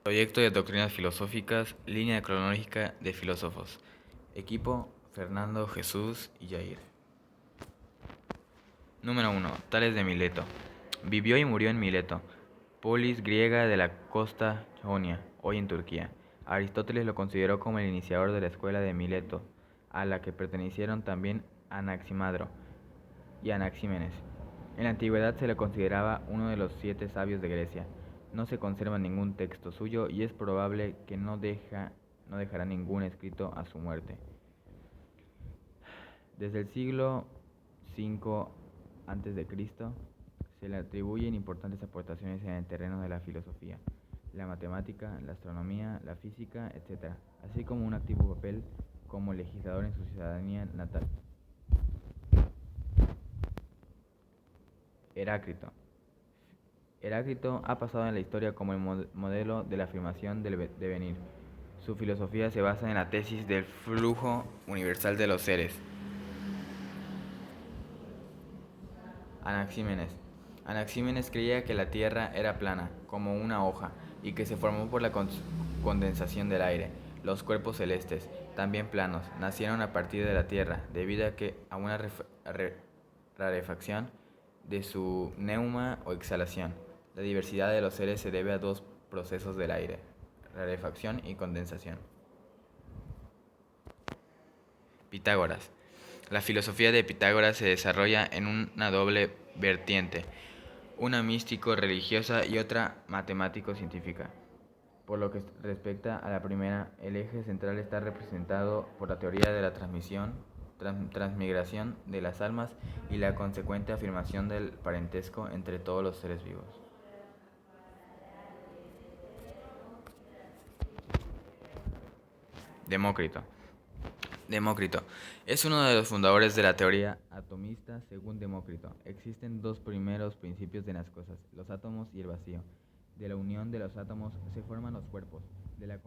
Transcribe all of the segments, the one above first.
Proyecto de doctrinas filosóficas, línea cronológica de filósofos. Equipo: Fernando, Jesús y Jair. Número 1. Tales de Mileto. Vivió y murió en Mileto, polis griega de la costa jonia, hoy en Turquía. Aristóteles lo consideró como el iniciador de la escuela de Mileto, a la que pertenecieron también Anaximandro y Anaxímenes. En la antigüedad se le consideraba uno de los 7 sabios de Grecia. No se conserva ningún texto suyo y es probable que no dejará ningún escrito a su muerte. Desde el siglo V a.C. se le atribuyen importantes aportaciones en el terreno de la filosofía, la matemática, la astronomía, la física, etc., así como un activo papel como legislador en su ciudadanía natal. Heráclito. Heráclito ha pasado en la historia como el modelo de la afirmación del devenir. Su filosofía se basa en la tesis del flujo universal de los seres. Anaxímenes. Anaxímenes creía que la Tierra era plana, como una hoja, y que se formó por la condensación del aire. Los cuerpos celestes, también planos, nacieron a partir de la Tierra, debido a una rarefacción de su neuma o exhalación. La diversidad de los seres se debe a dos procesos del aire: rarefacción y condensación. Pitágoras. La filosofía de Pitágoras se desarrolla en una doble vertiente, una místico-religiosa y otra matemático-científica. Por lo que respecta a la primera, el eje central está representado por la teoría de la transmigración de las almas y la consecuente afirmación del parentesco entre todos los seres vivos. Demócrito. Demócrito es uno de los fundadores de la teoría atomista. Según Demócrito, existen dos primeros principios de las cosas: los átomos y el vacío. De la unión de los átomos se forman los cuerpos. De la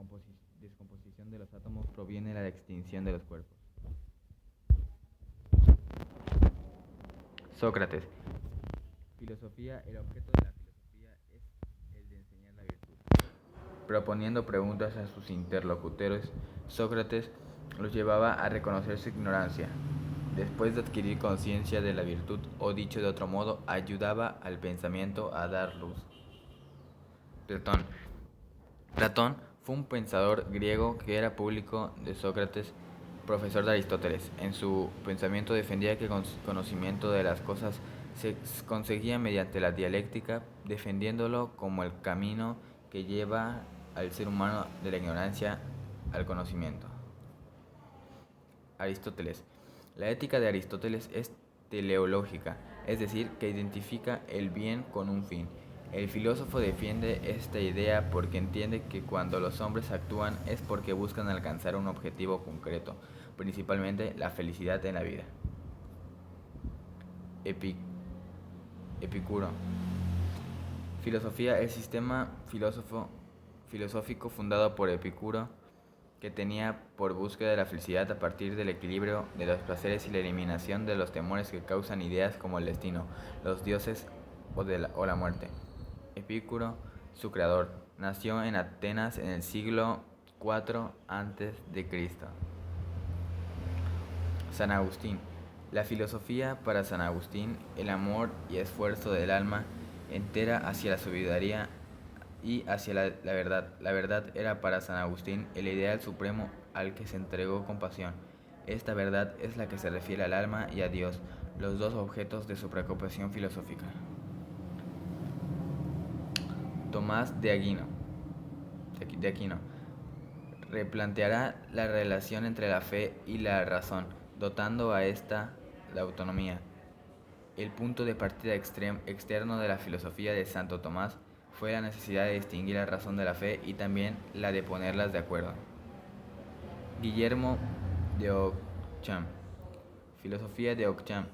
descomposición de los átomos proviene la extinción de los cuerpos. Sócrates. Filosofía. El objeto de la filosofía es el de enseñar la virtud. Proponiendo preguntas a sus interlocutores, Sócrates los llevaba a reconocer su ignorancia. Después de adquirir conciencia de la virtud, o dicho de otro modo, ayudaba al pensamiento a dar luz. Platón. Platón fue un pensador griego que era público de Sócrates, profesor de Aristóteles. En su pensamiento defendía que el conocimiento de las cosas se conseguía mediante la dialéctica, defendiéndolo como el camino que lleva al ser humano de la ignorancia al conocimiento. Aristóteles. La ética de Aristóteles es teleológica, es decir, que identifica el bien con un fin. El filósofo defiende esta idea porque entiende que cuando los hombres actúan es porque buscan alcanzar un objetivo concreto, principalmente la felicidad en la vida. Epicuro. Filosofía: el sistema filosófico fundado por Epicuro, que tenía por búsqueda de la felicidad a partir del equilibrio de los placeres y la eliminación de los temores que causan ideas como el destino, los dioses o la muerte. Epicuro, su creador, nació en Atenas en el siglo IV a.C. San Agustín. La filosofía para San Agustín: el amor y esfuerzo del alma entera hacia la sabiduría y hacia la verdad. La verdad era para San Agustín el ideal supremo al que se entregó con pasión. Esta verdad es la que se refiere al alma y a Dios, los dos objetos de su preocupación filosófica. Tomás de Aquino replanteará la relación entre la fe y la razón, dotando a esta de autonomía. El punto de partida externo de la filosofía de Santo Tomás fue la necesidad de distinguir la razón de la fe y también la de ponerlas de acuerdo. Guillermo de Ockham. Filosofía de Ockham.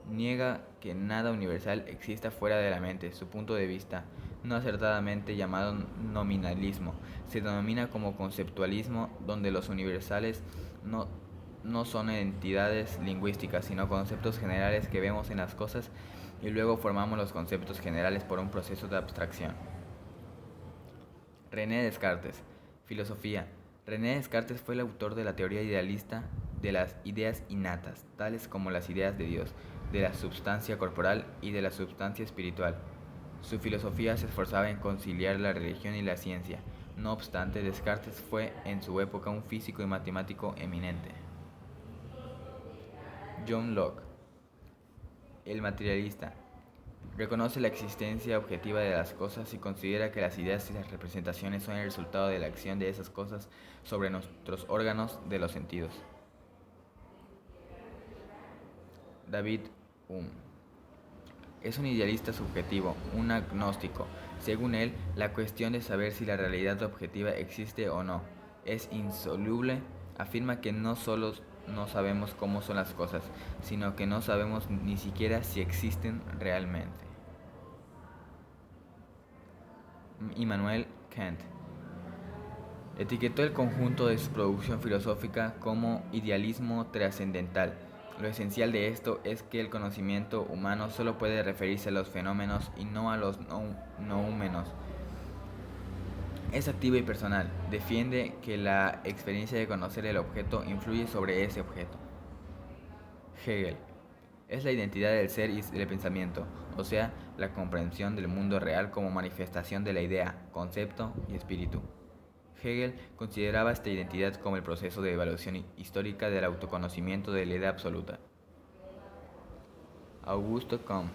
Niega que nada universal exista fuera de la mente. Su punto de vista, no acertadamente llamado nominalismo, se denomina como conceptualismo, donde los universales no son entidades lingüísticas, sino conceptos generales que vemos en las cosas y luego formamos los conceptos generales por un proceso de abstracción. René Descartes. Filosofía. René Descartes fue el autor de la teoría idealista de las ideas innatas, tales como las ideas de Dios, de la substancia corporal y de la substancia espiritual. Su filosofía se esforzaba en conciliar la religión y la ciencia. No obstante, Descartes fue en su época un físico y matemático eminente. John Locke. El materialista. Reconoce la existencia objetiva de las cosas y considera que las ideas y las representaciones son el resultado de la acción de esas cosas sobre nuestros órganos de los sentidos. David Hume. Es un idealista subjetivo, un agnóstico. Según él, la cuestión de saber si la realidad objetiva existe o no es insoluble. Afirma que no solo no sabemos cómo son las cosas, sino que no sabemos ni siquiera si existen realmente. Immanuel Kant etiquetó el conjunto de su producción filosófica como idealismo trascendental. Lo esencial de esto es que el conocimiento humano solo puede referirse a los fenómenos y no a los noúmenos. Es activo y personal. Defiende que la experiencia de conocer el objeto influye sobre ese objeto. Hegel. Es la identidad del ser y del pensamiento, o sea, la comprensión del mundo real como manifestación de la idea, concepto y espíritu. Hegel consideraba esta identidad como el proceso de evaluación histórica del autoconocimiento de la idea absoluta. Auguste Comte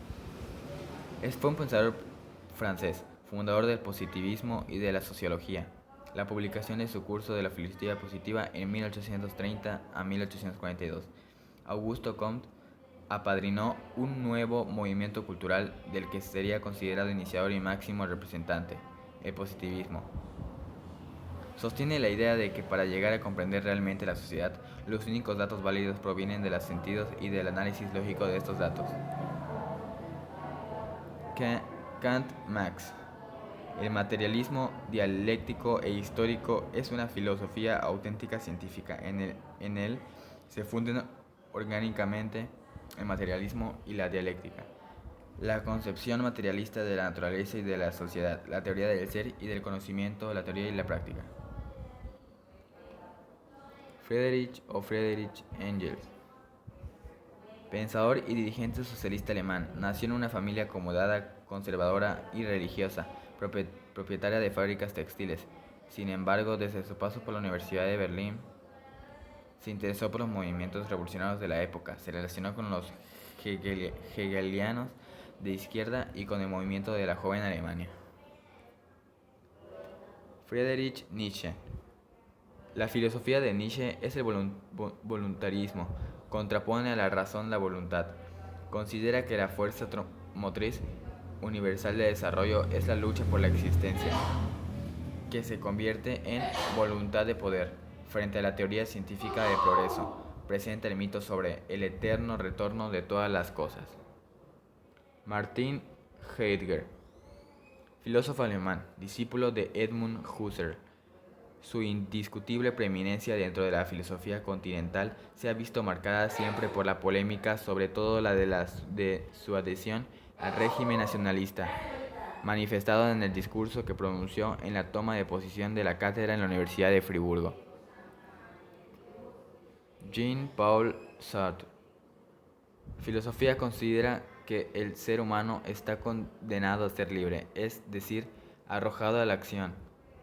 fue un pensador francés, fundador del positivismo y de la sociología. La publicación de su curso de la filosofía positiva en 1830 a 1842. Auguste Comte apadrinó un nuevo movimiento cultural del que sería considerado iniciador y máximo representante, el positivismo. Sostiene la idea de que para llegar a comprender realmente la sociedad, los únicos datos válidos provienen de los sentidos y del análisis lógico de estos datos. Kant Marx. El materialismo dialéctico e histórico es una filosofía auténtica científica. En él se funden orgánicamente el materialismo y la dialéctica, la concepción materialista de la naturaleza y de la sociedad, la teoría del ser y del conocimiento, la teoría y la práctica. Friedrich Engels. Pensador y dirigente socialista alemán, nació en una familia acomodada, conservadora y religiosa, propietaria de fábricas textiles. Sin embargo, desde su paso por la Universidad de Berlín, se interesó por los movimientos revolucionarios de la época, se relacionó con los hegelianos de izquierda y con el movimiento de la joven Alemania. Friedrich Nietzsche. La filosofía de Nietzsche es el voluntarismo, contrapone a la razón la voluntad. Considera que la fuerza motriz universal de desarrollo es la lucha por la existencia, que se convierte en voluntad de poder. Frente a la teoría científica de progreso, presenta el mito sobre el eterno retorno de todas las cosas. Martin Heidegger, filósofo alemán, discípulo de Edmund Husserl. Su indiscutible preeminencia dentro de la filosofía continental se ha visto marcada siempre por la polémica, sobre todo la de su adhesión al régimen nacionalista, manifestado en el discurso que pronunció en la toma de posición de la cátedra en la Universidad de Friburgo. Jean-Paul Sartre. Filosofía considera que el ser humano está condenado a ser libre, es decir, arrojado a la acción,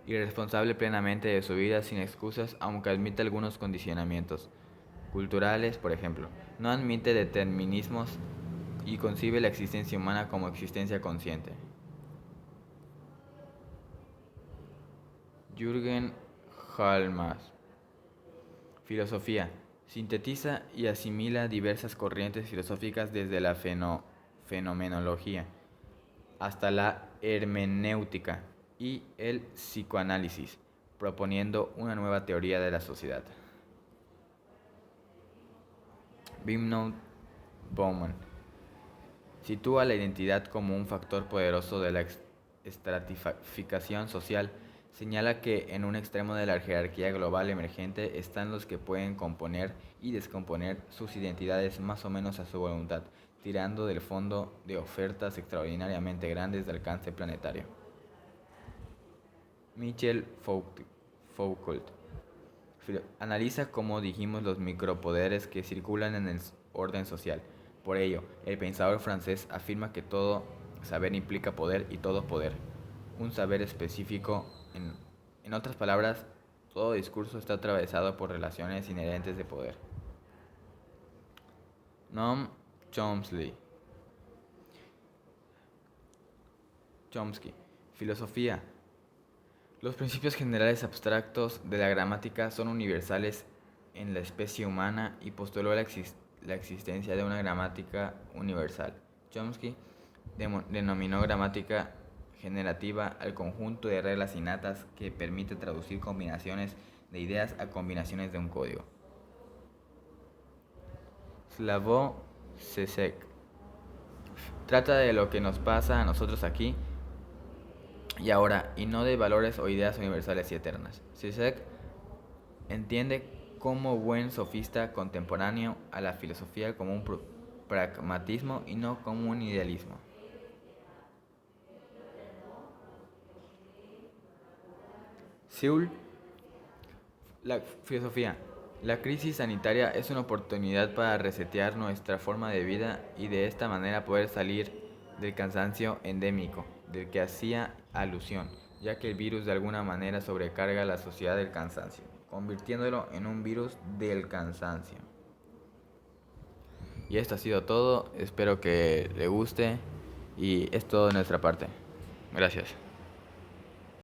y responsable plenamente de su vida sin excusas, aunque admite algunos condicionamientos culturales, por ejemplo. No admite determinismos y concibe la existencia humana como existencia consciente. Jürgen Habermas. Filosofía. Sintetiza y asimila diversas corrientes filosóficas desde la fenomenología hasta la hermenéutica y el psicoanálisis, proponiendo una nueva teoría de la sociedad. Zygmunt Bauman sitúa la identidad como un factor poderoso de la estratificación social. Señala que en un extremo de la jerarquía global emergente están los que pueden componer y descomponer sus identidades más o menos a su voluntad, tirando del fondo de ofertas extraordinariamente grandes de alcance planetario. Michel Foucault analiza, como dijimos, los micropoderes que circulan en el orden social. Por ello, el pensador francés afirma que todo saber implica poder y todo poder un saber específico. En otras palabras, todo discurso está atravesado por relaciones inherentes de poder. Noam Chomsky. Filosofía. Los principios generales abstractos de la gramática son universales en la especie humana y postuló la existencia de una gramática universal. Chomsky denominó gramática generativa al conjunto de reglas innatas que permite traducir combinaciones de ideas a combinaciones de un código. Slavoj Žižek trata de lo que nos pasa a nosotros aquí y ahora, y no de valores o ideas universales y eternas. Žižek entiende como buen sofista contemporáneo a la filosofía como un pragmatismo y no como un idealismo. Seúl. La filosofía. La crisis sanitaria es una oportunidad para resetear nuestra forma de vida y de esta manera poder salir del cansancio endémico del que hacía alusión, ya que el virus de alguna manera sobrecarga a la sociedad del cansancio, convirtiéndolo en un virus del cansancio. Y esto ha sido todo, espero que le guste y es todo de nuestra parte. Gracias.